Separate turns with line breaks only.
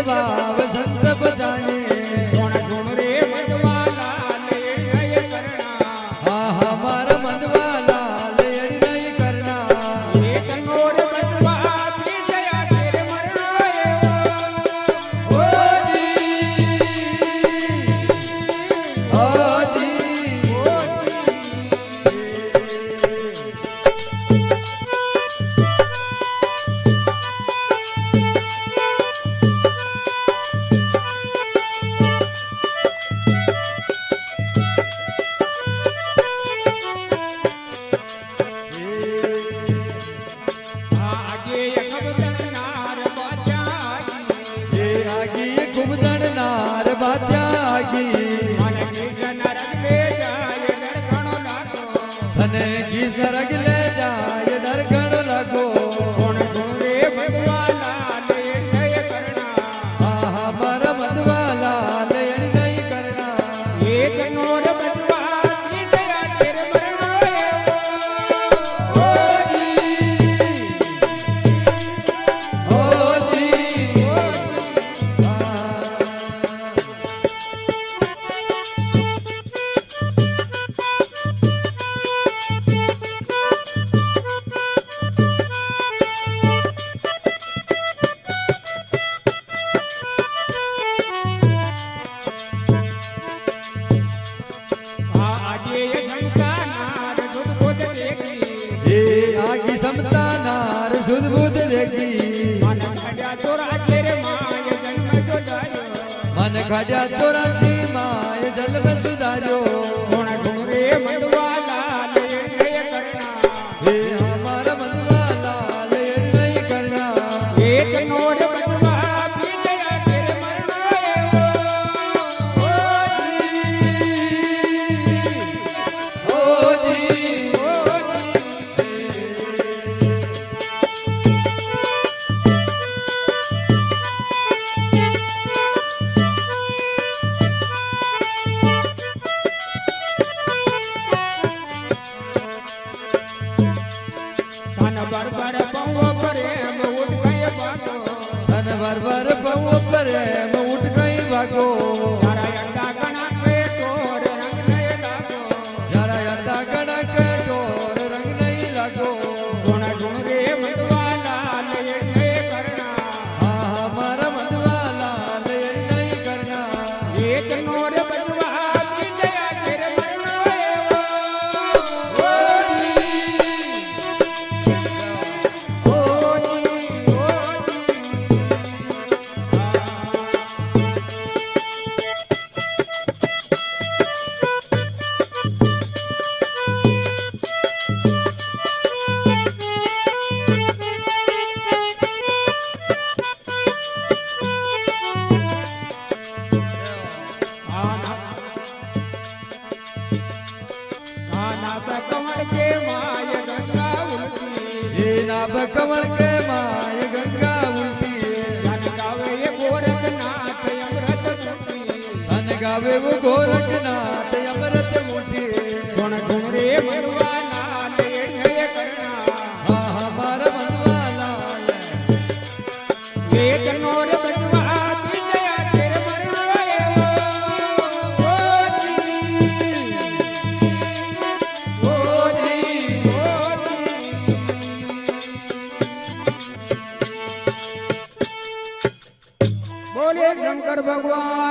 भाव संत बजाने
गुण गुण रे मधवाला ले करना
हाँ हमारा मधवाला ले नहीं करना
ये कनोर बजवा भी जया तेरे मरना
ओ जी
आगे खब दरनार बाजा
ये आगी खूब दड़नार बात्या आगी
मन कृष्ण रग ले जाए दर्शनो लागो
तने कृष्ण रग ले जाए डर घणो लगो
गुण गुण रे मधवाला ले करना
हाँ हमारा मधवाला ले नहीं करना
ये कनोर बजवा भी जया तेरे मरना
ओ जी
आगे शंका नार दुध बुध देखी
ये आगी समता नार सुध बुध देखी
मन खड़ा चोरा तेरे माय जन्म जो जायो
मन खाजा 84 माय जल में सुधार्यो
गुण गुण रे मधवाला ले करना
हे हमारा मधवाला ले नहीं करना
ये कनोर बजवा भी जया तेरे मरना
ओ जी
धन बर पौव प्रेम उठ गए बागो
धन भर पौ प्रेम उठ गई भागो
तारा अंडा कणा के तोर रंग नए लागो
जरा अंधा कड़ा के डोर रंग नहीं लगो
गुण गुण रे मधवाला ले करना
हाँ हमारा मधवाला ले नहीं करना
ये कनोर बजवा भी जया तेरे मरना कमल के माय गंगा उलटी
ये नाभ कमल के माय गंगा उल्टी
धन गावे ये गोरखनाथ अमृत मुठी
धन गावे वो गोरखनाथ अमृत मुठी
गुण गुण रे मधवाला ले करना
हाँ हमारा मधवाला
ये कनोर बजवा भी जया तेरे मरना
ओ जी
बोले शंकर भगवान